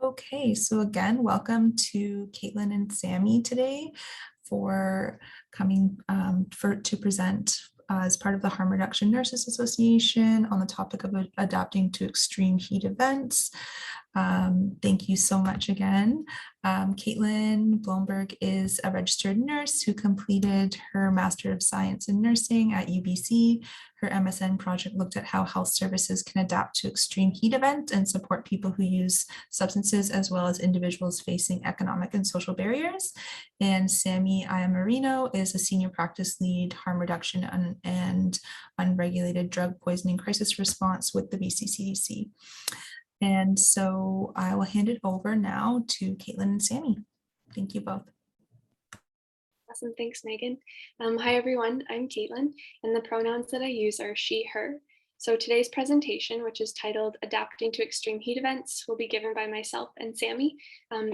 Okay, so again, welcome to Kaitlin and Sammy today for coming to present as part of the Harm Reduction Nurses Association on the topic of adapting to extreme heat events. Thank you so much again. Kaitlin Bloemberg is a registered nurse who completed her Master of Science in Nursing at UBC. Her MSN project looked at how health services can adapt to extreme heat events and support people who use substances as well as individuals facing economic and social barriers. And Sammy Iammarino is a senior practice lead, harm reduction and unregulated drug poisoning crisis response with the BCCDC. And so I will hand it over now to Kaitlin and Sammy. Thank you both. Awesome, thanks, Megan. Hi, everyone, I'm Kaitlin, and the pronouns that I use are she, her. So today's presentation, which is titled Adapting to Extreme Heat Events, will be given by myself and Sammy,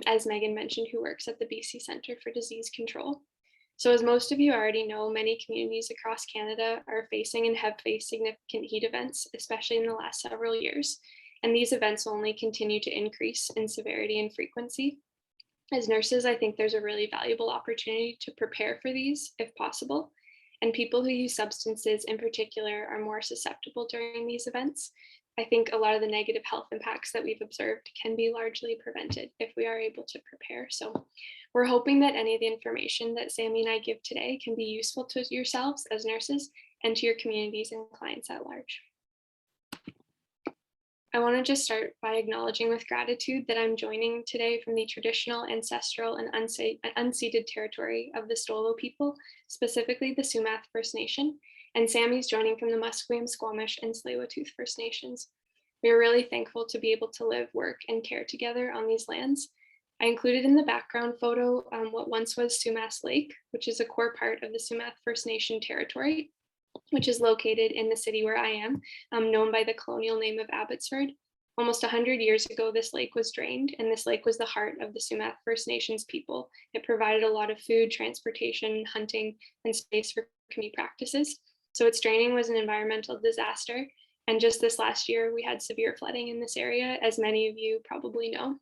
as Megan mentioned, who works at the BC Centre for Disease Control. So as most of you already know, many communities across Canada are facing and have faced significant heat events, especially in the last several years. And these events will only continue to increase in severity and frequency. As nurses, I think there's a really valuable opportunity to prepare for these if possible. And people who use substances in particular are more susceptible during these events. I think a lot of the negative health impacts that we've observed can be largely prevented if we are able to prepare. So we're hoping that any of the information that Sammy and I give today can be useful to yourselves as nurses and to your communities and clients at large. I want to just start by acknowledging with gratitude that I'm joining today from the traditional, ancestral, and unceded territory of the Stolo people, specifically the Sumac First Nation, and Sammy's joining from the Musqueam, Squamish, and Tsleil-Waututh First Nations. We are really thankful to be able to live, work, and care together on these lands. I included in the background photo what once was Sumac Lake, which is a core part of the Sumac First Nation territory, which is located in the city where I am, known by the colonial name of Abbotsford. Almost 100 years ago, this lake was drained, and this lake was the heart of the Sumac First Nations people. It provided a lot of food, transportation, hunting, and space for community practices. So its draining was an environmental disaster. And just this last year, we had severe flooding in this area, as many of you probably know.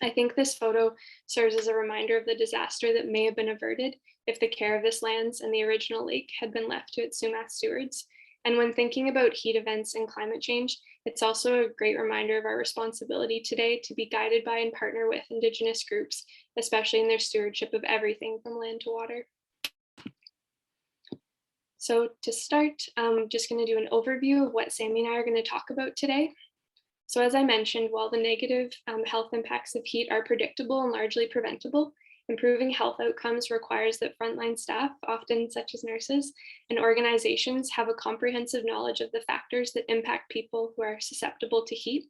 I think this photo serves as a reminder of the disaster that may have been averted if the care of this lands and the original lake had been left to its Sumac stewards. And when thinking about heat events and climate change, it's also a great reminder of our responsibility today to be guided by and partner with Indigenous groups, especially in their stewardship of everything from land to water. So to start, I'm just going to do an overview of what Sammy and I are going to talk about today. So as I mentioned, while the negative health impacts of heat are predictable and largely preventable, improving health outcomes requires that frontline staff, often such as nurses, and organizations have a comprehensive knowledge of the factors that impact people who are susceptible to heat.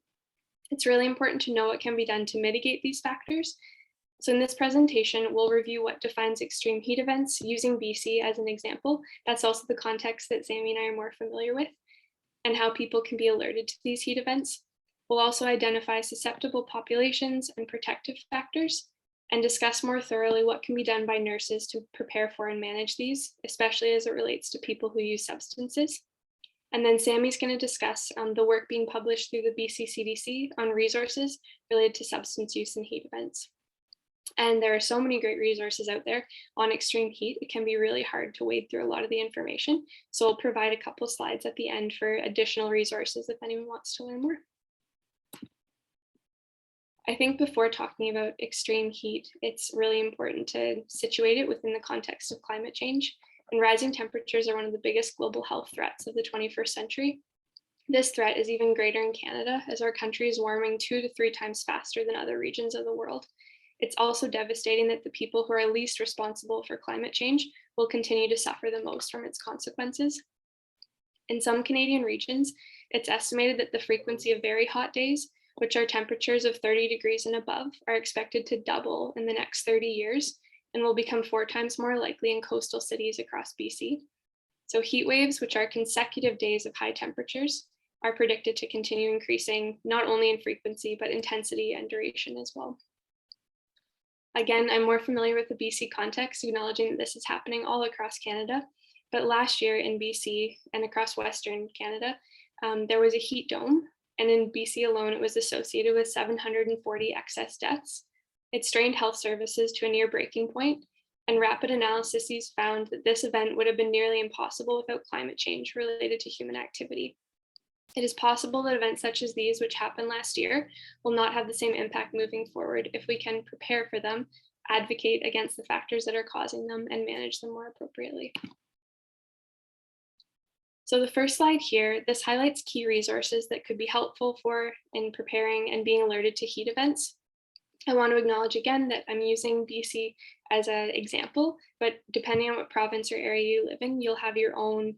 It's really important to know what can be done to mitigate these factors. So in this presentation, we'll review what defines extreme heat events using BC as an example. That's also the context that Sammy and I are more familiar with, and how people can be alerted to these heat events. We'll also identify susceptible populations and protective factors, and discuss more thoroughly what can be done by nurses to prepare for and manage these, especially as it relates to people who use substances. And then Sammy's going to discuss the work being published through the BCCDC on resources related to substance use and heat events. And there are so many great resources out there on extreme heat, it can be really hard to wade through a lot of the information. So I'll provide a couple slides at the end for additional resources if anyone wants to learn more. I think before talking about extreme heat, it's really important to situate it within the context of climate change. And rising temperatures are one of the biggest global health threats of the 21st century. This threat is even greater in Canada, as our country is warming 2 to 3 times faster than other regions of the world. It's also devastating that the people who are least responsible for climate change will continue to suffer the most from its consequences. In some Canadian regions, it's estimated that the frequency of very hot days, which are temperatures of 30 degrees and above, are expected to double in the next 30 years and will become 4 times more likely in coastal cities across BC. So heat waves, which are consecutive days of high temperatures, are predicted to continue increasing not only in frequency, but intensity and duration as well. Again, I'm more familiar with the BC context, acknowledging that this is happening all across Canada. But last year in BC and across Western Canada, there was a heat dome. and in BC alone, it was associated with 740 excess deaths. It strained health services to a near breaking point, and rapid analyses found that this event would have been nearly impossible without climate change related to human activity. It is possible that events such as these, which happened last year, will not have the same impact moving forward if we can prepare for them, advocate against the factors that are causing them, and manage them more appropriately. So the first slide here, this highlights key resources that could be helpful for in preparing and being alerted to heat events. I want to acknowledge again that I'm using BC as an example, but depending on what province or area you live in, you'll have your own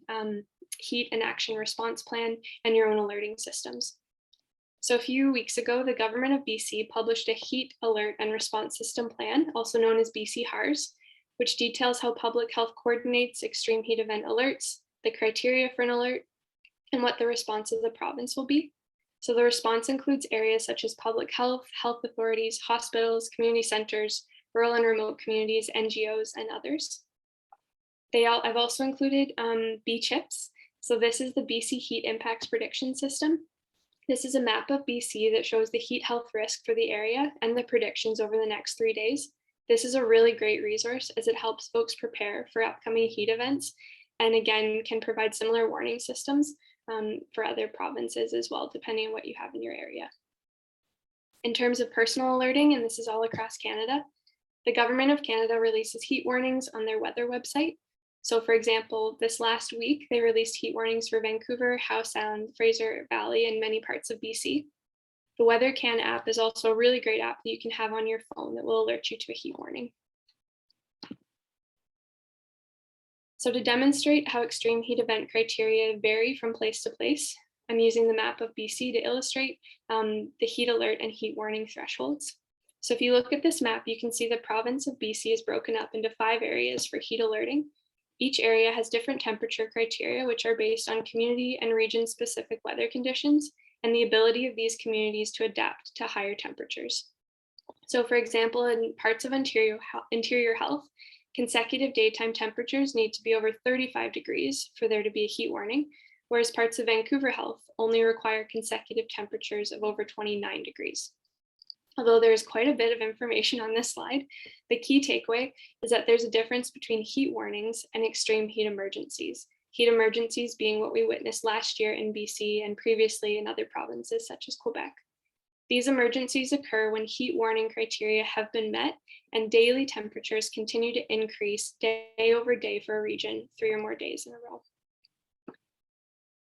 heat and action response plan and your own alerting systems. So a few weeks ago, the government of BC published a heat alert and response system plan, also known as BC HRS, which details how public health coordinates extreme heat event alerts, the criteria for an alert, and what the response of the province will be. So the response includes areas such as public health, health authorities, hospitals, community centers, rural and remote communities, NGOs, and others. I've also included BCHIPS. So this is the BC Heat Impacts Prediction System. This is a map of BC that shows the heat health risk for the area and the predictions over the next 3 days. This is a really great resource as it helps folks prepare for upcoming heat events, and again, can provide similar warning systems for other provinces as well, depending on what you have in your area. In terms of personal alerting, and this is all across Canada, the Government of Canada releases heat warnings on their weather website. So for example, this last week, they released heat warnings for Vancouver, Howe Sound, Fraser Valley, and many parts of BC. The WeatherCan app is also a really great app that you can have on your phone that will alert you to a heat warning. So to demonstrate how extreme heat event criteria vary from place to place, I'm using the map of BC to illustrate the heat alert and heat warning thresholds. So if you look at this map, you can see the province of BC is broken up into 5 areas for heat alerting. Each area has different temperature criteria, which are based on community and region-specific weather conditions and the ability of these communities to adapt to higher temperatures. So for example, in parts of interior health, consecutive daytime temperatures need to be over 35 degrees for there to be a heat warning, whereas parts of Vancouver health only require consecutive temperatures of over 29 degrees. Although there's quite a bit of information on this slide, the key takeaway is that there's a difference between heat warnings and extreme heat emergencies. Heat emergencies being what we witnessed last year in BC and previously in other provinces such as Quebec. These emergencies occur when heat warning criteria have been met and daily temperatures continue to increase day over day for a region 3 or more days in a row.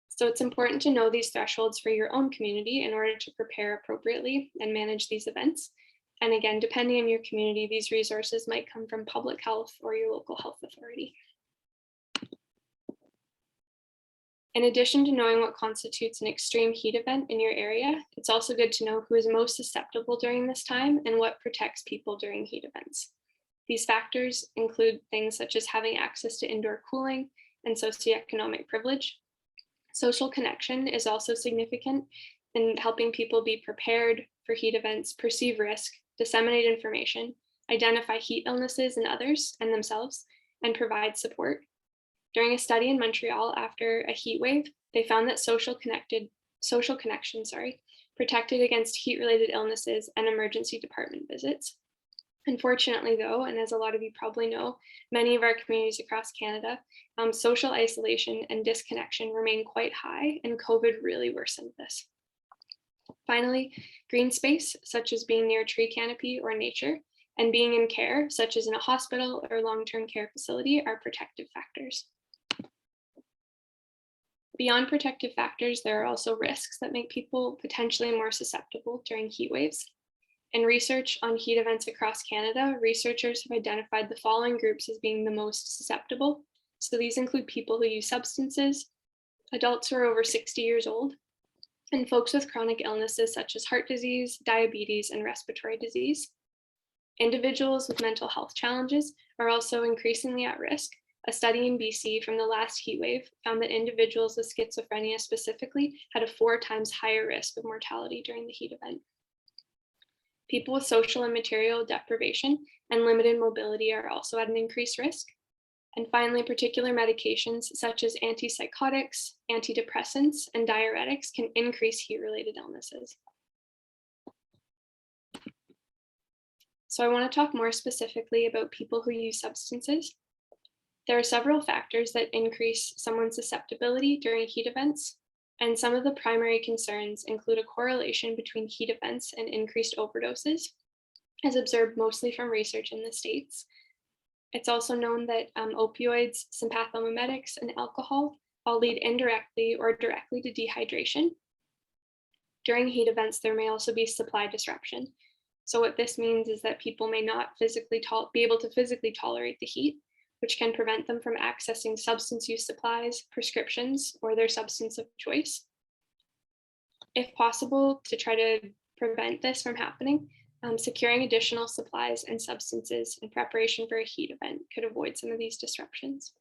So it's important to know these thresholds for your own community in order to prepare appropriately and manage these events. And again, depending on your community, these resources might come from public health or your local health authority. In addition to knowing what constitutes an extreme heat event in your area, it's also good to know who is most susceptible during this time and what protects people during heat events. These factors include things such as having access to indoor cooling and socioeconomic privilege. Social connection is also significant in helping people be prepared for heat events, perceive risk, disseminate information, identify heat illnesses in others and themselves, and provide support. During a study in Montreal after a heat wave, they found that social connection protected against heat-related illnesses and emergency department visits. Unfortunately though, and as a lot of you probably know, many of our communities across Canada, social isolation and disconnection remain quite high, and COVID really worsened this. Finally, green space, such as being near a tree canopy or nature, and being in care, such as in a hospital or long-term care facility, are protective factors. Beyond protective factors, there are also risks that make people potentially more susceptible during heat waves. In research on heat events across Canada, researchers have identified the following groups as being the most susceptible. So these include people who use substances, adults who are over 60 years old, and folks with chronic illnesses such as heart disease, diabetes, and respiratory disease. Individuals with mental health challenges are also increasingly at risk. A study in BC from the last heat wave found that individuals with schizophrenia specifically had a 4 times higher risk of mortality during the heat event. People with social and material deprivation and limited mobility are also at an increased risk. And finally, particular medications such as antipsychotics, antidepressants, and diuretics can increase heat-related illnesses. So I want to talk more specifically about people who use substances. There are several factors that increase someone's susceptibility during heat events, and some of the primary concerns include a correlation between heat events and increased overdoses, as observed mostly from research in the States. It's also known that opioids, sympathomimetics, and alcohol all lead indirectly or directly to dehydration. During heat events, there may also be supply disruption. So what this means is that people may not be able to physically tolerate the heat, which can prevent them from accessing substance use supplies, prescriptions, or their substance of choice. If possible, to try to prevent this from happening, securing additional supplies and substances in preparation for a heat event could avoid some of these disruptions.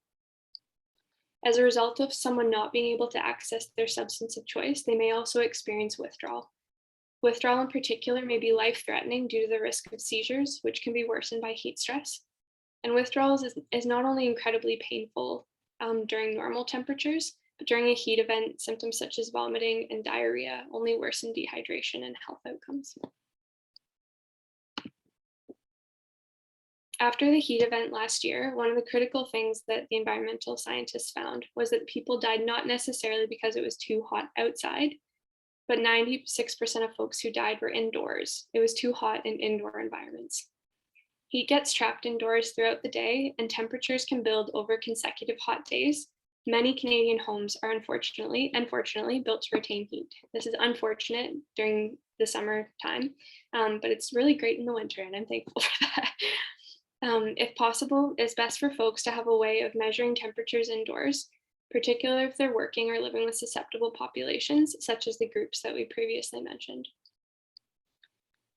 As a result of someone not being able to access their substance of choice, they may also experience withdrawal. Withdrawal in particular may be life-threatening due to the risk of seizures, which can be worsened by heat stress. And withdrawals is not only incredibly painful during normal temperatures, but during a heat event, symptoms such as vomiting and diarrhea only worsen dehydration and health outcomes. After the heat event last year, one of the critical things that the environmental scientists found was that people died not necessarily because it was too hot outside, but 96% of folks who died were indoors. It was too hot in indoor environments. Heat gets trapped indoors throughout the day, and temperatures can build over consecutive hot days. Many Canadian homes are unfortunately built to retain heat. This is unfortunate during the summer time, but it's really great in the winter, and I'm thankful for that. If possible, it's best for folks to have a way of measuring temperatures indoors, particularly if they're working or living with susceptible populations, such as the groups that we previously mentioned.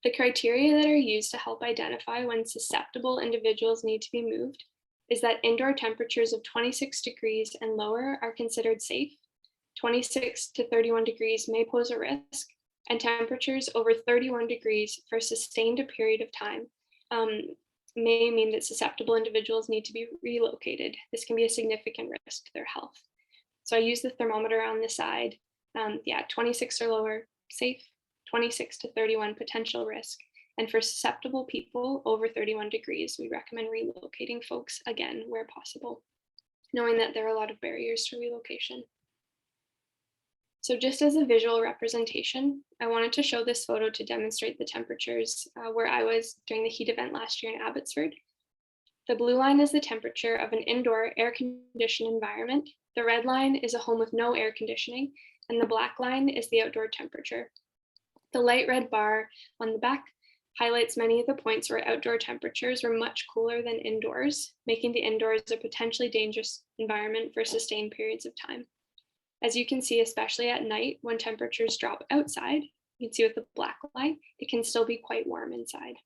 The criteria that are used to help identify when susceptible individuals need to be moved is that indoor temperatures of 26 degrees and lower are considered safe, 26 to 31 degrees may pose a risk, and temperatures over 31 degrees for a sustained period of time may mean that susceptible individuals need to be relocated. This can be a significant risk to their health. So I use the thermometer on the side. 26 or lower, safe, 26 to 31 potential risk. And for susceptible people over 31 degrees, we recommend relocating folks again where possible, knowing that there are a lot of barriers to relocation. So just as a visual representation, I wanted to show this photo to demonstrate the temperatures where I was during the heat event last year in Abbotsford. The blue line is the temperature of an indoor air-conditioned environment. The red line is a home with no air conditioning, and the black line is the outdoor temperature. The light red bar on the back highlights many of the points where outdoor temperatures were much cooler than indoors, making the indoors a potentially dangerous environment for sustained periods of time. As you can see, especially at night, when temperatures drop outside, you can see with the black line, it can still be quite warm inside.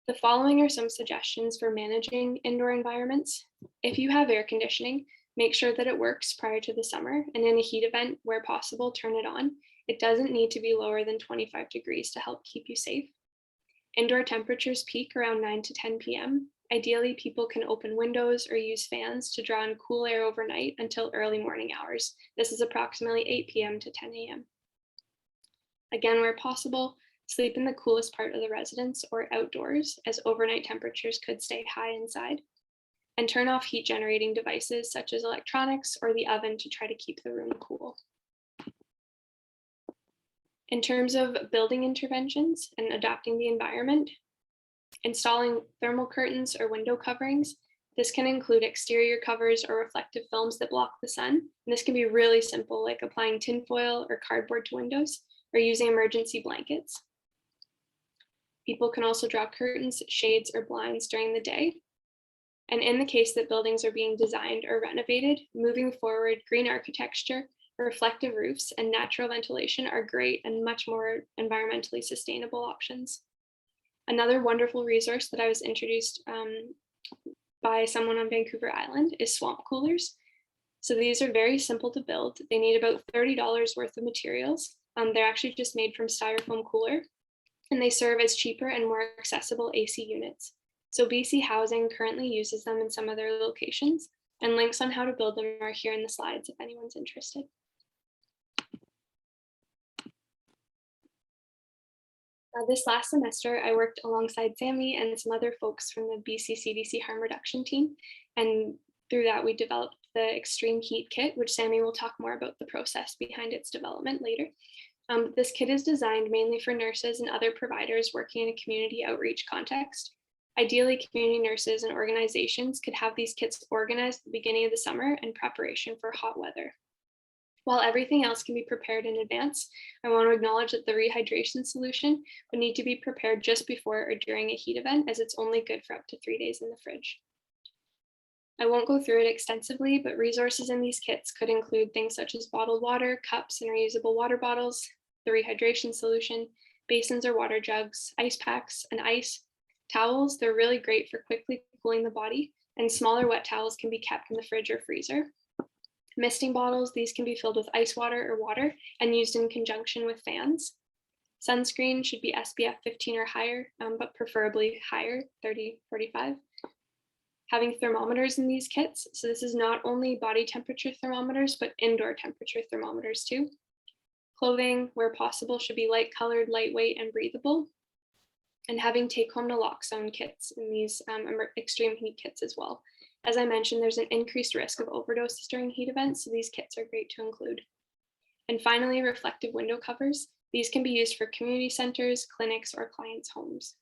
The following are some suggestions for managing indoor environments. If you have air conditioning, make sure that it works prior to the summer, and in a heat event, where possible, turn it on. It doesn't need to be lower than 25 degrees to help keep you safe. Indoor temperatures peak around 9 to 10 p.m. Ideally, people can open windows or use fans to draw in cool air overnight until early morning hours. This is approximately 8 p.m. to 10 a.m. Again, where possible, sleep in the coolest part of the residence or outdoors, as overnight temperatures could stay high inside. And turn off heat generating devices such as electronics or the oven to try to keep the room cool. In terms of building interventions and adapting the environment, installing thermal curtains or window coverings. This can include exterior covers or reflective films that block the sun. And this can be really simple, like applying tinfoil or cardboard to windows or using emergency blankets. People can also draw curtains, shades, or blinds during the day. And in the case that buildings are being designed or renovated, moving forward, green architecture, reflective roofs, and natural ventilation are great and much more environmentally sustainable options. Another wonderful resource that I was introduced by someone on Vancouver Island is swamp coolers. So these are very simple to build. They need about $30 worth of materials. They're actually just made from styrofoam cooler. and they serve as cheaper and more accessible AC units. So BC Housing currently uses them in some of their locations, and links on how to build them are here in the slides if anyone's interested. This last semester, I worked alongside Sammy and some other folks from the BCCDC harm reduction team. And through that, we developed the extreme heat kit, which Sammy will talk more about the process behind its development later. This kit is designed mainly for nurses and other providers working in a community outreach context. Ideally, community nurses and organizations could have these kits organized at the beginning of the summer in preparation for hot weather. While everything else can be prepared in advance, I want to acknowledge that the rehydration solution would need to be prepared just before or during a heat event, as it's only good for up to 3 days in the fridge. I won't go through it extensively, but resources in these kits could include things such as bottled water, cups, and reusable water bottles, the rehydration solution, basins or water jugs, ice packs, and ice. Towels, they're really great for quickly cooling the body, and smaller wet towels can be kept in the fridge or freezer. Misting bottles, these can be filled with ice water or water and used in conjunction with fans. Sunscreen should be SPF 15 or higher, but preferably higher, 30, 45. Having thermometers in these kits. So this is not only body temperature thermometers, but indoor temperature thermometers too. Clothing, where possible, should be light colored, lightweight, and breathable. And having take-home naloxone kits in these extreme heat kits as well. As I mentioned, there's an increased risk of overdoses during heat events, so these kits are great to include. And finally, reflective window covers. These can be used for community centers, clinics, or clients' homes.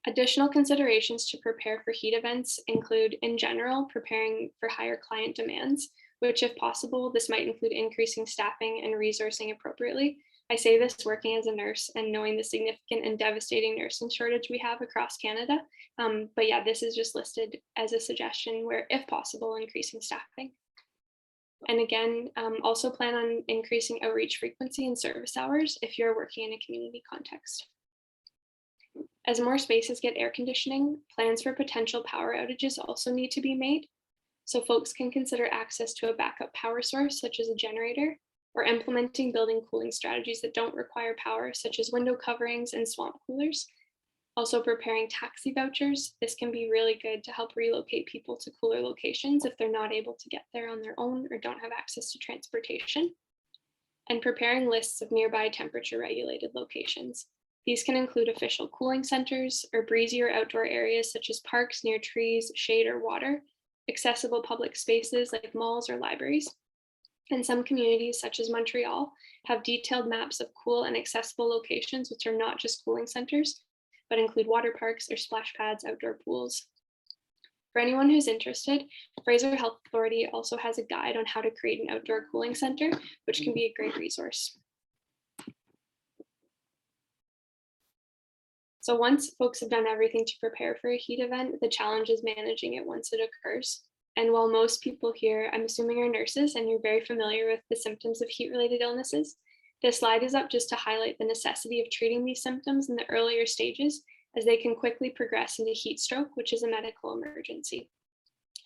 Additional considerations to prepare for heat events include, in general, preparing for higher client demands, which if possible, this might include increasing staffing and resourcing appropriately. I say this working as a nurse and knowing the significant and devastating nursing shortage we have across Canada. But yeah, this is just listed as a suggestion where, if possible, increasing staffing. And again, also plan on increasing outreach frequency and service hours if you're working in a community context. As more spaces get air conditioning, plans for potential power outages also need to be made. So folks can consider access to a backup power source, such as a generator, or implementing building cooling strategies that don't require power, such as window coverings and swamp coolers. Also preparing taxi vouchers. This can be really good to help relocate people to cooler locations if they're not able to get there on their own or don't have access to transportation. And preparing lists of nearby temperature regulated locations. These can include official cooling centers or breezier outdoor areas such as parks near trees, shade, or water, accessible public spaces like malls or libraries. And some communities, such as Montreal, have detailed maps of cool and accessible locations, which are not just cooling centers, but include water parks or splash pads, outdoor pools. For anyone who's interested, Fraser Health Authority also has a guide on how to create an outdoor cooling center, which can be a great resource. So once folks have done everything to prepare for a heat event, the challenge is managing it once it occurs. And while most people here, I'm assuming, are nurses and you're very familiar with the symptoms of heat-related illnesses, this slide is up just to highlight the necessity of treating these symptoms in the earlier stages, as they can quickly progress into heat stroke, which is a medical emergency.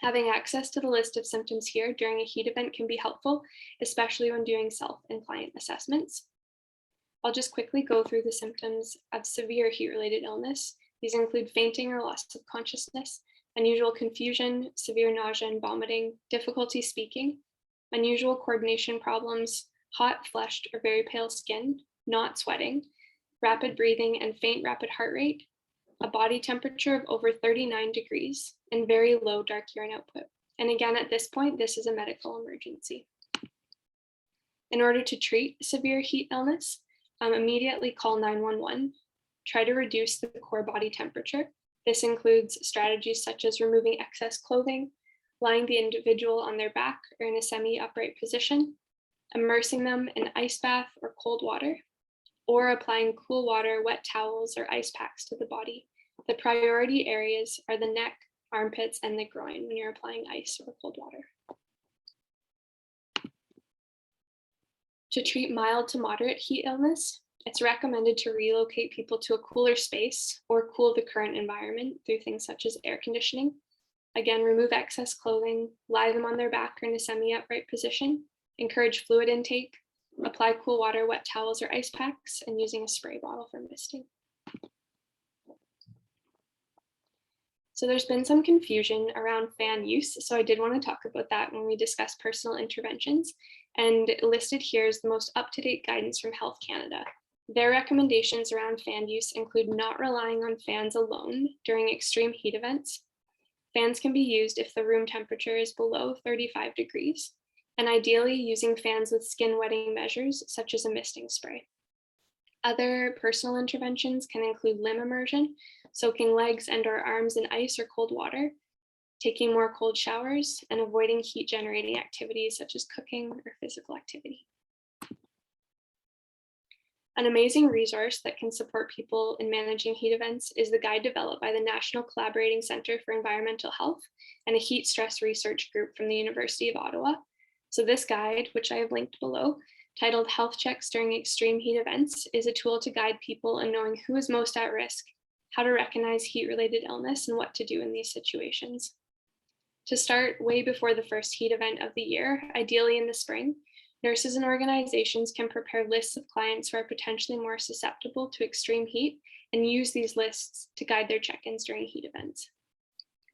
Having access to the list of symptoms here during a heat event can be helpful, especially when doing self and client assessments. I'll just quickly go through the symptoms of severe heat-related illness. These include fainting or loss of consciousness, unusual confusion, severe nausea and vomiting, difficulty speaking, unusual coordination problems, hot, flushed, or very pale skin, not sweating, rapid breathing and faint rapid heart rate, a body temperature of over 39 degrees, and very low dark urine output. And again, at this point, this is a medical emergency. In order to treat severe heat illness, immediately call 911. Try to reduce the core body temperature. This includes strategies such as removing excess clothing, lying the individual on their back or in a semi-upright position, immersing them in ice bath or cold water, or applying cool water, wet towels, or ice packs to the body. The priority areas are the neck, armpits, and the groin when you're applying ice or cold water. To treat mild to moderate heat illness, it's recommended to relocate people to a cooler space or cool the current environment through things such as air conditioning. Again, remove excess clothing, lie them on their back or in a semi-upright position, encourage fluid intake, Apply cool water, wet towels, or ice packs, and using a spray bottle for misting. So there's been some confusion around fan use, so I did want to talk about that when we discuss personal interventions. And listed here is the most up-to-date guidance from Health Canada. Their recommendations around fan use include not relying on fans alone during extreme heat events. Fans can be used if the room temperature is below 35 degrees, and ideally using fans with skin wetting measures, such as a misting spray. Other personal interventions can include limb immersion, soaking legs and/or arms in ice or cold water, taking more cold showers, and avoiding heat-generating activities such as cooking or physical activity. An amazing resource that can support people in managing heat events is the guide developed by the National Collaborating Centre for Environmental Health and a heat stress research group from the University of Ottawa. So this guide, which I have linked below, titled Health Checks During Extreme Heat Events, is a tool to guide people in knowing who is most at risk, how to recognize heat-related illness, and what to do in these situations. To start way before the first heat event of the year, ideally in the spring, nurses and organizations can prepare lists of clients who are potentially more susceptible to extreme heat and use these lists to guide their check-ins during heat events.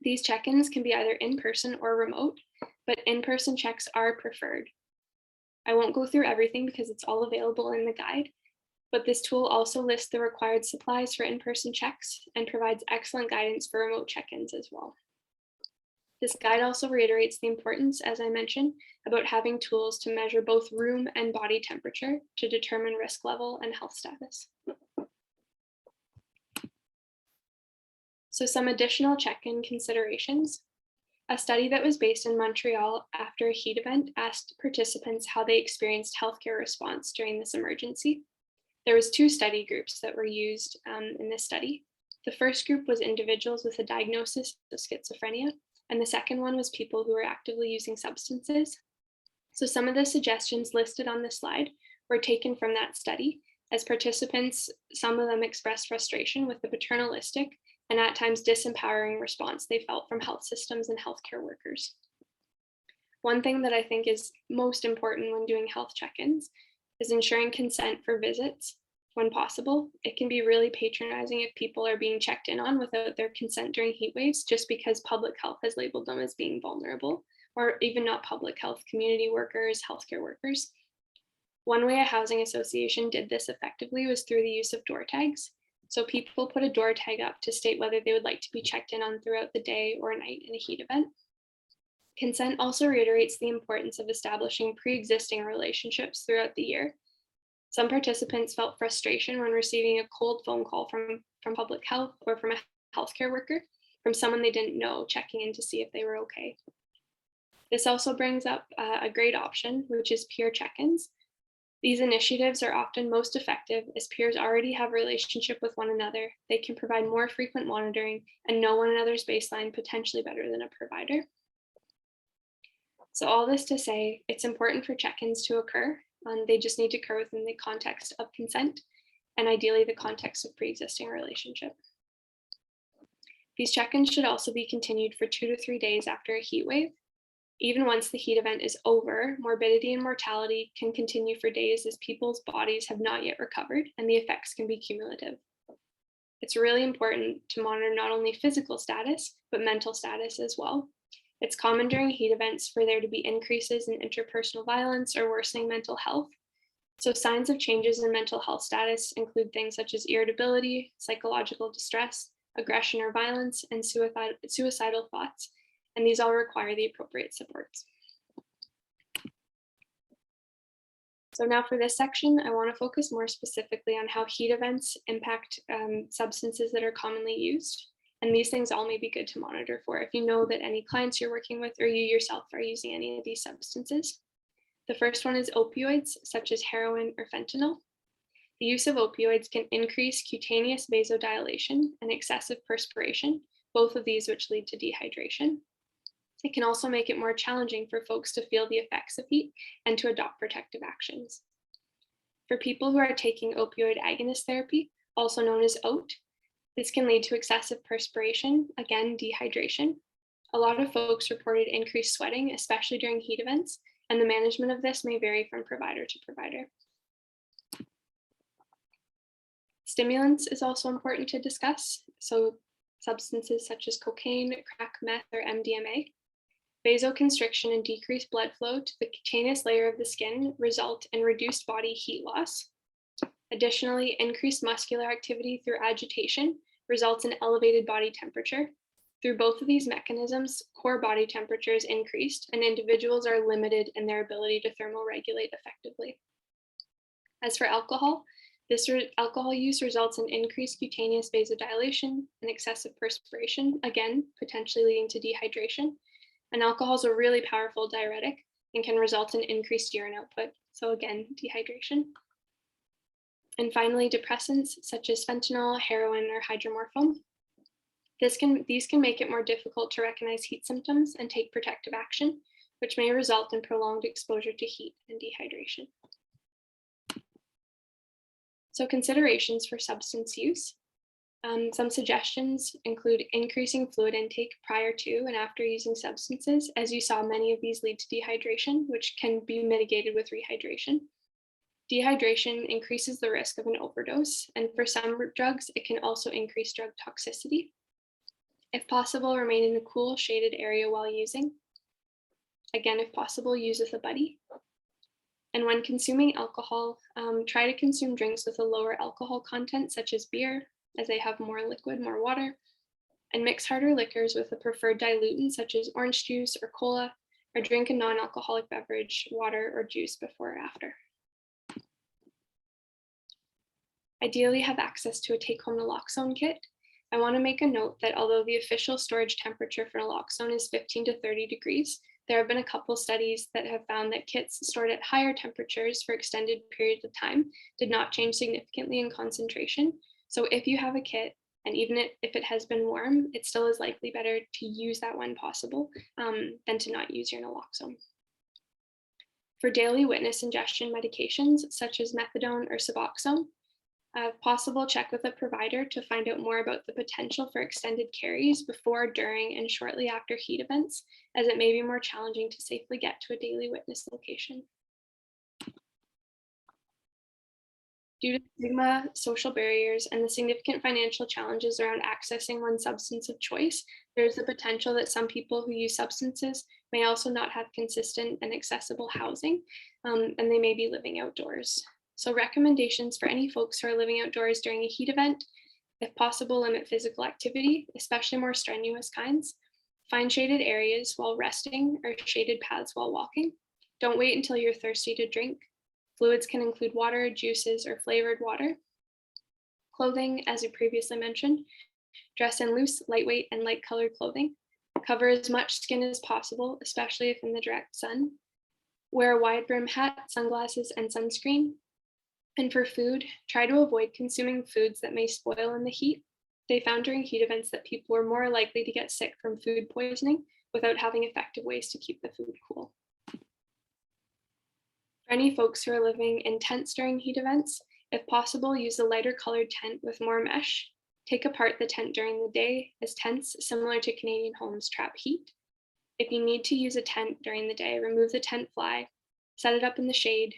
These check-ins can be either in-person or remote, but in-person checks are preferred. I won't go through everything because it's all available in the guide, but this tool also lists the required supplies for in-person checks and provides excellent guidance for remote check-ins as well. This guide also reiterates the importance, as I mentioned, about having tools to measure both room and body temperature to determine risk level and health status. So some additional check-in considerations. A study that was based in Montreal after a heat event asked participants how they experienced healthcare response during this emergency. There was 2 study groups that were used in this study. The first group was individuals with a diagnosis of schizophrenia, and the second one was people who were actively using substances. So some of the suggestions listed on this slide were taken from that study. As participants, some of them expressed frustration with the paternalistic and at times disempowering response they felt from health systems and healthcare workers. One thing that I think is most important when doing health check-ins is ensuring consent for visits when possible. It can be really patronizing if people are being checked in on without their consent during heat waves just because public health has labeled them as being vulnerable, or even not public health, community workers, healthcare workers. One way a housing association did this effectively was through the use of door tags. So people put a door tag up to state whether they would like to be checked in on throughout the day or night in a heat event. Consent also reiterates the importance of establishing pre-existing relationships throughout the year. Some participants felt frustration when receiving a cold phone call from public health or from a healthcare worker, from someone they didn't know, checking in to see if they were okay. This also brings up a great option, which is peer check-ins. These initiatives are often most effective as peers already have a relationship with one another. They can provide more frequent monitoring and know one another's baseline potentially better than a provider. So all this to say, it's important for check-ins to occur. They just need to occur within the context of consent and ideally the context of pre-existing relationship. These check-ins should also be continued for 2 to 3 days after a heat wave. Even once the heat event is over, morbidity and mortality can continue for days as people's bodies have not yet recovered and the effects can be cumulative. It's really important to monitor not only physical status, but mental status as well. It's common during heat events for there to be increases in interpersonal violence or worsening mental health. So signs of changes in mental health status include things such as irritability, psychological distress, aggression or violence, and suicidal thoughts. And these all require the appropriate supports. So now for this section, I want to focus more specifically on how heat events impact substances that are commonly used. And these things all may be good to monitor for if you know that any clients you're working with or you yourself are using any of these substances. The first one is opioids, such as heroin or fentanyl. The use of opioids can increase cutaneous vasodilation and excessive perspiration, both of these which lead to dehydration. It can also make it more challenging for folks to feel the effects of heat and to adopt protective actions. For people who are taking opioid agonist therapy, also known as OAT, this can lead to excessive perspiration, again, dehydration. A lot of folks reported increased sweating, especially during heat events, and the management of this may vary from provider to provider. Stimulants is also important to discuss, so substances such as cocaine, crack, meth, or MDMA. Vasoconstriction and decreased blood flow to the cutaneous layer of the skin result in reduced body heat loss. Additionally, increased muscular activity through agitation results in elevated body temperature. Through both of these mechanisms, core body temperature is increased and individuals are limited in their ability to thermoregulate effectively. As for alcohol, alcohol use results in increased cutaneous vasodilation and excessive perspiration, again, potentially leading to dehydration. And alcohol is a really powerful diuretic and can result in increased urine output. So again, dehydration. And finally, depressants such as fentanyl, heroin, or hydromorphone. These can make it more difficult to recognize heat symptoms and take protective action, which may result in prolonged exposure to heat and dehydration. So considerations for substance use. Some suggestions include increasing fluid intake prior to and after using substances. As you saw, many of these lead to dehydration, which can be mitigated with rehydration. Dehydration increases the risk of an overdose, and for some drugs, it can also increase drug toxicity. If possible, remain in a cool, shaded area while using. Again, if possible, use with a buddy. And when consuming alcohol, try to consume drinks with a lower alcohol content, such as beer, as they have more liquid, more water, and mix harder liquors with a preferred diluent, such as orange juice or cola, or drink a non-alcoholic beverage, water, or juice before or after. Ideally, have access to a take-home naloxone kit. I want to make a note that although the official storage temperature for naloxone is 15 to 30 degrees, there have been a couple studies that have found that kits stored at higher temperatures for extended periods of time did not change significantly in concentration. So if you have a kit, and even if it has been warm, it still is likely better to use that when possible than to not use your naloxone. For daily witness ingestion medications, such as methadone or Suboxone, if possible, check with a provider to find out more about the potential for extended carries before, during, and shortly after heat events, as it may be more challenging to safely get to a daily witness location. Due to stigma, social barriers, and the significant financial challenges around accessing one's substance of choice, there's the potential that some people who use substances may also not have consistent and accessible housing, and they may be living outdoors. So recommendations for any folks who are living outdoors during a heat event: if possible, limit physical activity, especially more strenuous kinds. Find shaded areas while resting or shaded paths while walking. Don't wait until you're thirsty to drink. Fluids can include water, juices, or flavored water. Clothing, as we previously mentioned, dress in loose, lightweight, and light-colored clothing. Cover as much skin as possible, especially if in the direct sun. Wear a wide-brim hat, sunglasses, and sunscreen. And for food, try to avoid consuming foods that may spoil in the heat. They found during heat events that people were more likely to get sick from food poisoning without having effective ways to keep the food cool. For any folks who are living in tents during heat events, if possible, use a lighter colored tent with more mesh. Take apart the tent during the day, as tents, similar to Canadian homes, trap heat. If you need to use a tent during the day, remove the tent fly, set it up in the shade.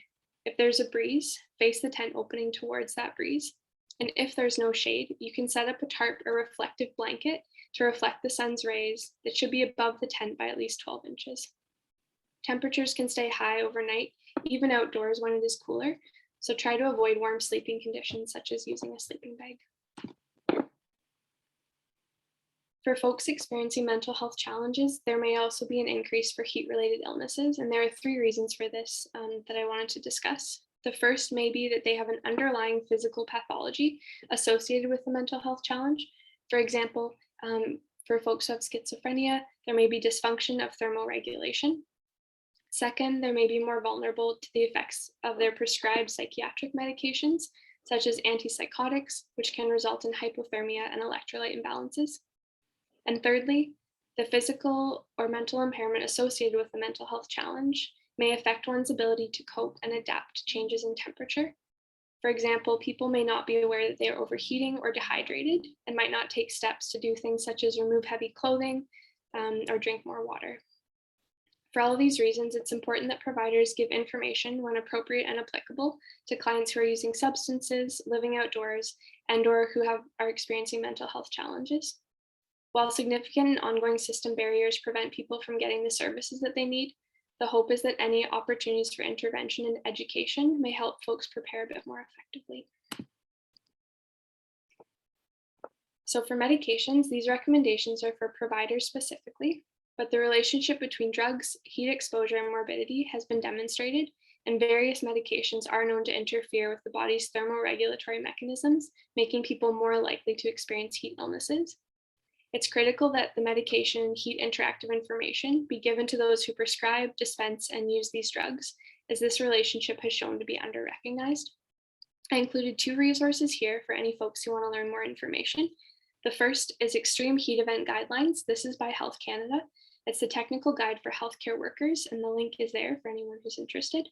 If there's a breeze, face the tent opening towards that breeze. And if there's no shade, you can set up a tarp or reflective blanket to reflect the sun's rays that should be above the tent by at least 12 inches. Temperatures can stay high overnight, even outdoors when it is cooler, so try to avoid warm sleeping conditions such as using a sleeping bag. For folks experiencing mental health challenges, there may also be an increase for heat-related illnesses, and there are 3 reasons for this that I wanted to discuss. The first may be that they have an underlying physical pathology associated with the mental health challenge. For example, for folks who have schizophrenia, there may be dysfunction of thermoregulation. Second, they may be more vulnerable to the effects of their prescribed psychiatric medications, such as antipsychotics, which can result in hypothermia and electrolyte imbalances. And thirdly, the physical or mental impairment associated with the mental health challenge may affect one's ability to cope and adapt to changes in temperature. For example, people may not be aware that they are overheating or dehydrated and might not take steps to do things such as remove heavy clothing or drink more water. For all of these reasons, it's important that providers give information when appropriate and applicable to clients who are using substances, living outdoors, and/or who are experiencing mental health challenges. While significant and ongoing system barriers prevent people from getting the services that they need, the hope is that any opportunities for intervention and education may help folks prepare a bit more effectively. So for medications, these recommendations are for providers specifically, but the relationship between drugs, heat exposure, and morbidity has been demonstrated, and various medications are known to interfere with the body's thermoregulatory mechanisms, making people more likely to experience heat illnesses. It's critical that the medication and heat interactive information be given to those who prescribe, dispense, and use these drugs, as this relationship has shown to be under-recognized. I included 2 resources here for any folks who want to learn more information. The first is Extreme Heat Event Guidelines. This is by Health Canada. It's the technical guide for healthcare workers, and the link is there for anyone who's interested.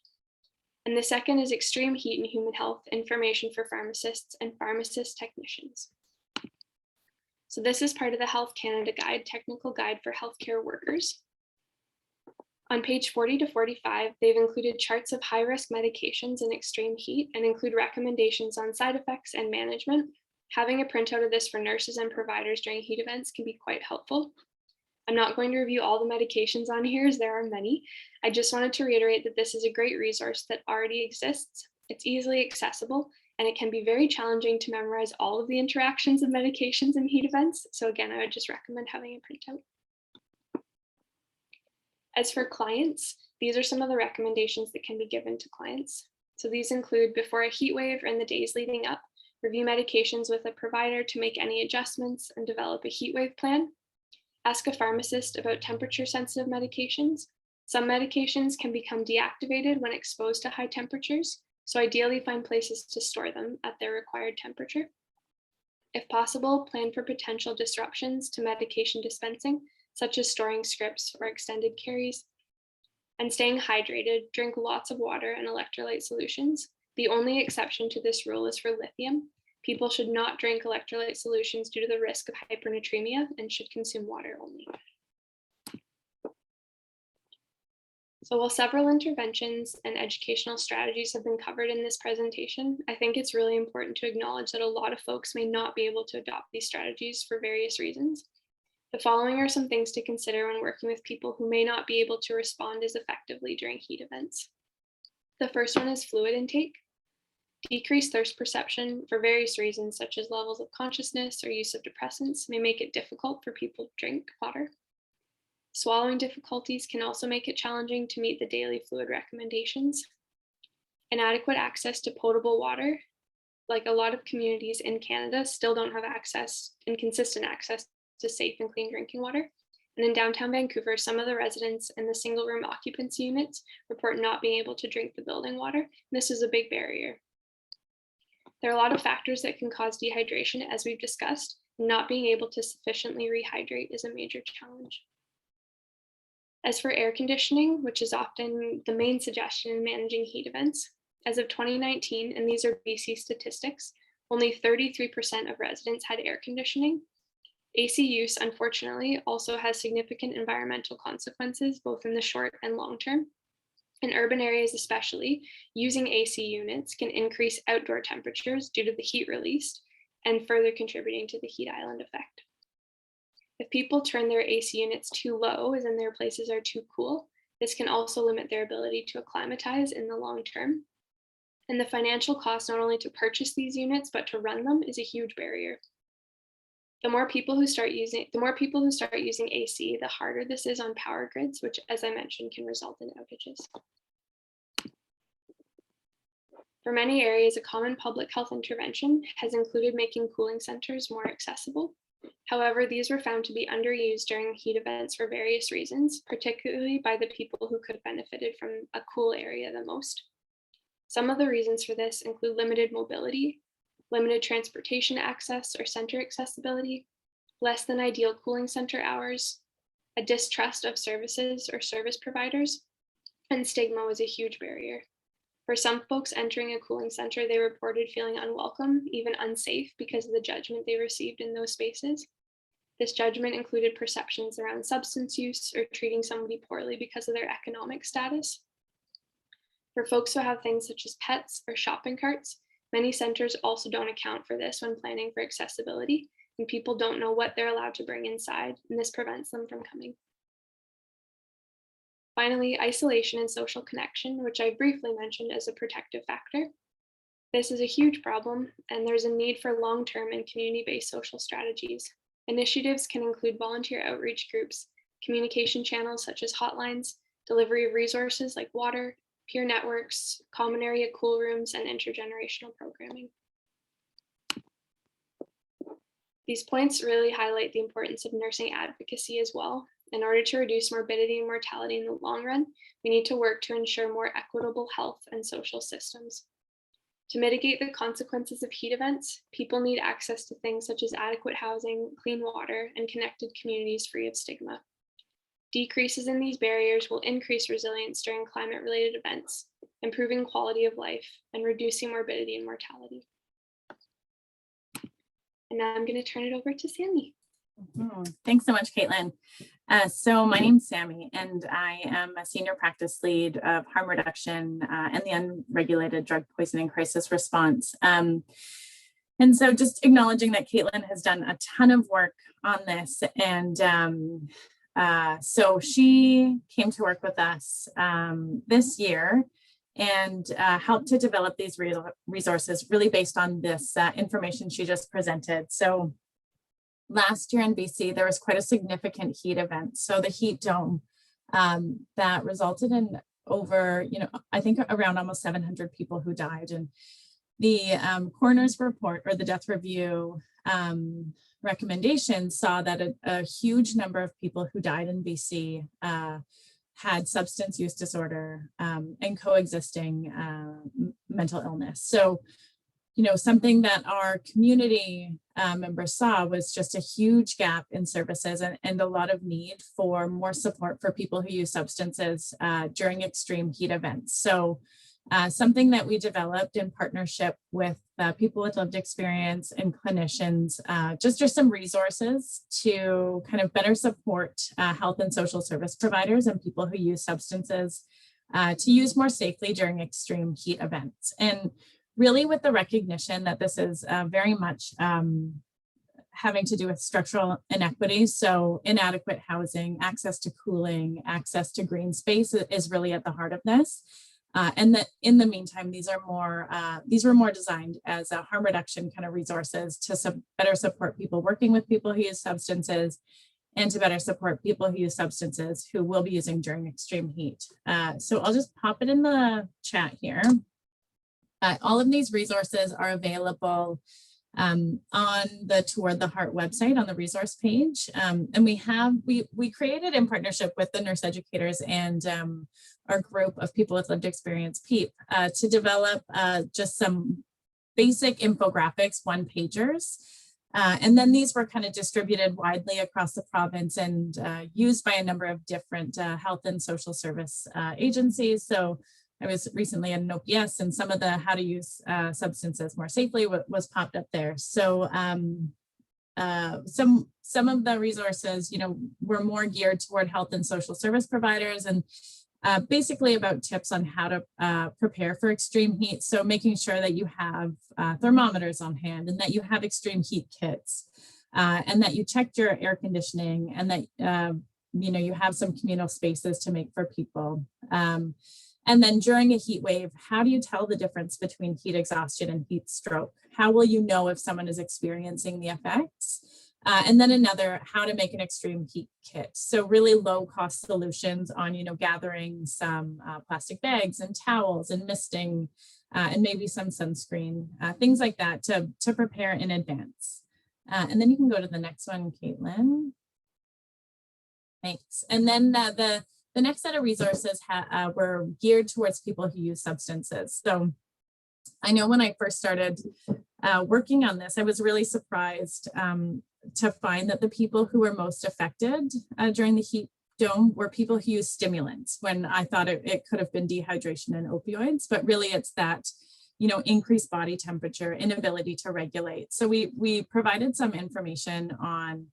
And the second is Extreme Heat and Human Health Information for Pharmacists and Pharmacist Technicians. So this is part of the Health Canada Guide, Technical Guide for Healthcare Workers. On page 40 to 45, they've included charts of high-risk medications in extreme heat and include recommendations on side effects and management. Having a printout of this for nurses and providers during heat events can be quite helpful. I'm not going to review all the medications on here, as there are many. I just wanted to reiterate that this is a great resource that already exists. It's easily accessible, and it can be very challenging to memorize all of the interactions of medications in heat events. So again, I would just recommend having a printout. As for clients, these are some of the recommendations that can be given to clients. So these include, before a heat wave or in the days leading up, review medications with a provider to make any adjustments and develop a heat wave plan. Ask a pharmacist about temperature sensitive medications. Some medications can become deactivated when exposed to high temperatures, so ideally find places to store them at their required temperature. If possible, plan for potential disruptions to medication dispensing, such as storing scripts or extended carries. And staying hydrated, drink lots of water and electrolyte solutions. The only exception to this rule is for lithium. People should not drink electrolyte solutions due to the risk of hypernatremia and should consume water only. So while several interventions and educational strategies have been covered in this presentation, I think it's really important to acknowledge that a lot of folks may not be able to adopt these strategies for various reasons. The following are some things to consider when working with people who may not be able to respond as effectively during heat events. The first one is fluid intake. Decreased thirst perception for various reasons, such as levels of consciousness or use of depressants, may make it difficult for people to drink water. Swallowing difficulties can also make it challenging to meet the daily fluid recommendations. Inadequate access to potable water, like a lot of communities in Canada still don't have access and consistent access to safe and clean drinking water. And in downtown Vancouver, some of the residents in the single room occupancy units report not being able to drink the building water. And this is a big barrier. There are a lot of factors that can cause dehydration, as we've discussed, and not being able to sufficiently rehydrate is a major challenge. As for air conditioning, which is often the main suggestion in managing heat events, as of 2019, and these are BC statistics, only 33% of residents had air conditioning. AC use, unfortunately, also has significant environmental consequences, both in the short and long term. In urban areas especially, using AC units can increase outdoor temperatures due to the heat released and further contributing to the heat island effect. If people turn their AC units too low, as in their places are too cool, this can also limit their ability to acclimatize in the long term. And the financial cost not only to purchase these units, but to run them is a huge barrier. The more people who start using AC, the harder this is on power grids, which, as I mentioned, can result in outages. For many areas, a common public health intervention has included making cooling centers more accessible. However, these were found to be underused during heat events for various reasons, particularly by the people who could have benefited from a cool area the most. Some of the reasons for this include limited mobility, limited transportation access or center accessibility, less than ideal cooling center hours, a distrust of services or service providers, and stigma was a huge barrier. For some folks entering a cooling center, they reported feeling unwelcome, even unsafe, because of the judgment they received in those spaces. This judgment included perceptions around substance use or treating somebody poorly because of their economic status. For folks who have things such as pets or shopping carts, many centers also don't account for this when planning for accessibility, and people don't know what they're allowed to bring inside, and this prevents them from coming. Finally, isolation and social connection, which I briefly mentioned as a protective factor. This is a huge problem, and there's a need for long-term and community-based social strategies. Initiatives can include volunteer outreach groups, communication channels such as hotlines, delivery of resources like water, peer networks, common area cool rooms, and intergenerational programming. These points really highlight the importance of nursing advocacy as well. In order to reduce morbidity and mortality in the long run, we need to work to ensure more equitable health and social systems. To mitigate the consequences of heat events, people need access to things such as adequate housing, clean water, and connected communities free of stigma. Decreases in these barriers will increase resilience during climate-related events, improving quality of life and reducing morbidity and mortality. And now I'm going to turn it over to Sammy. Thanks so much, Kaitlin. So my name's Sammy, and I am a senior practice lead of harm reduction and the unregulated drug poisoning crisis response. And so just acknowledging that Kaitlin has done a ton of work on this, and so she came to work with us this year and helped to develop these resources really based on this information she just presented. So last year in BC, there was quite a significant heat event. So the heat dome that resulted in over, I think around almost 700 people who died. And the coroner's report or the death review recommendations saw that a huge number of people who died in BC had substance use disorder and coexisting mental illness. So something that our community members saw was just a huge gap in services and a lot of need for more support for people who use substances during extreme heat events. So something that we developed in partnership with people with lived experience and clinicians, just some resources to kind of better support health and social service providers and people who use substances to use more safely during extreme heat events. And really with the recognition that this is very much having to do with structural inequities. So inadequate housing, access to cooling, access to green space is really at the heart of this. And that in the meantime, these were more designed as a harm reduction kind of resources to better support people working with people who use substances and to better support people who use substances who will be using during extreme heat. So I'll just pop it in the chat here. All of these resources are available on the Toward the Heart website on the resource page. And we created in partnership with the nurse educators and our group of people with lived experience, PEEP, to develop just some basic infographics, one-pagers. And then these were kind of distributed widely across the province and used by a number of different health and social service agencies. So I was recently at an OPS and some of the how to use substances more safely was popped up there. So some of the resources, were more geared toward health and social service providers and basically about tips on how to prepare for extreme heat. So making sure that you have thermometers on hand and that you have extreme heat kits and that you checked your air conditioning and that, you have some communal spaces to make for people. And then during a heat wave, how do you tell the difference between heat exhaustion and heat stroke? How will you know if someone is experiencing the effects? And then another, how to make an extreme heat kit. So really low cost solutions on, gathering some plastic bags and towels and misting and maybe some sunscreen, things like that to prepare in advance. And then you can go to the next one, Kaitlin. Thanks. And then the next set of resources were geared towards people who use substances. So I know when I first started working on this, I was really surprised to find that the people who were most affected during the heat dome were people who use stimulants, when I thought it could have been dehydration and opioids, but really it's that, increased body temperature, inability to regulate. So we provided some information on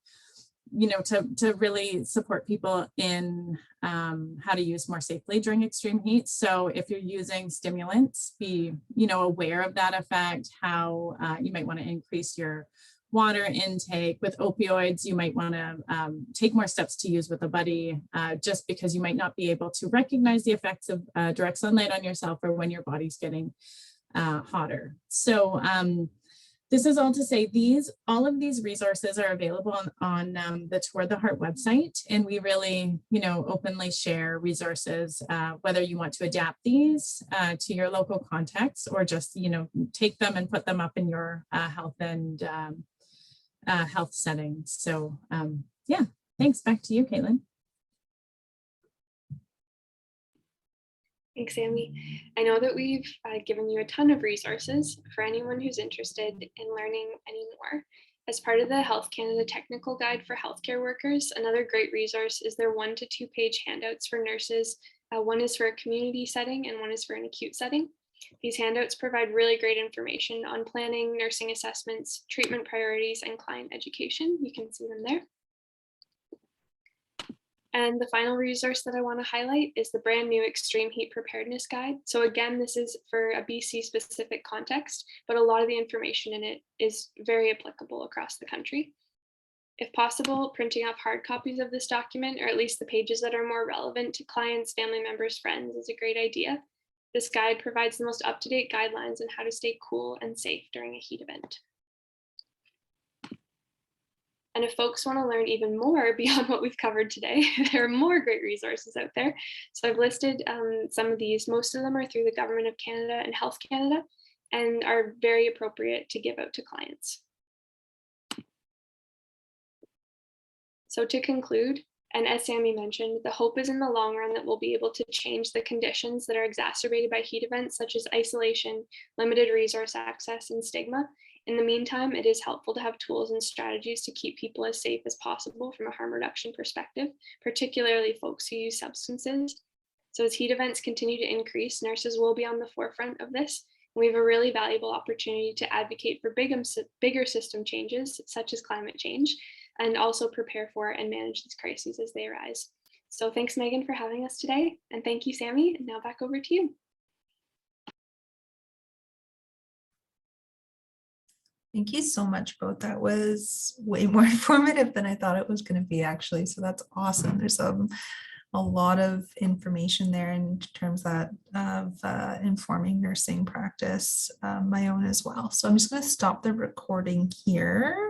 to really support people in how to use more safely during extreme heat. So if you're using stimulants, be, aware of that effect, how you might want to increase your water intake. With opioids, you might want to take more steps to use with a buddy, just because you might not be able to recognize the effects of direct sunlight on yourself or when your body's getting hotter. So this is all to say all of these resources are available on the Toward the Heart website, and we really, openly share resources, whether you want to adapt these to your local context or just, take them and put them up in your health and health settings. So yeah, thanks. Back to you, Kaitlin. Thanks, Sammy. I know that we've given you a ton of resources for anyone who's interested in learning any more. As part of the Health Canada Technical Guide for Healthcare Workers, another great resource is their 1 to 2 page handouts for nurses. One is for a community setting and one is for an acute setting. These handouts provide really great information on planning, nursing assessments, treatment priorities, and client education. You can see them there. And the final resource that I want to highlight is the brand new Extreme Heat Preparedness Guide. So again, this is for a BC specific context, but a lot of the information in it is very applicable across the country. If possible, printing off hard copies of this document, or at least the pages that are more relevant to clients, family members, friends, is a great idea. This guide provides the most up-to-date guidelines on how to stay cool and safe during a heat event. And if folks want to learn even more beyond what we've covered today, there are more great resources out there. So I've listed some of these. Most of them are through the Government of Canada and Health Canada and are very appropriate to give out to clients. So to conclude, and as Sammy mentioned, the hope is in the long run that we'll be able to change the conditions that are exacerbated by heat events such as isolation, limited resource access, and stigma. In the meantime, it is helpful to have tools and strategies to keep people as safe as possible from a harm reduction perspective, particularly folks who use substances. So as heat events continue to increase, nurses will be on the forefront of this. And we have a really valuable opportunity to advocate for bigger system changes, such as climate change, and also prepare for and manage these crises as they arise. So thanks, Megan, for having us today. And thank you, Sammy. And now back over to you. Thank you so much, both. That was way more informative than I thought it was going to be, actually. So that's awesome. There's a lot of information there in terms of informing nursing practice, my own as well. So I'm just going to stop the recording here.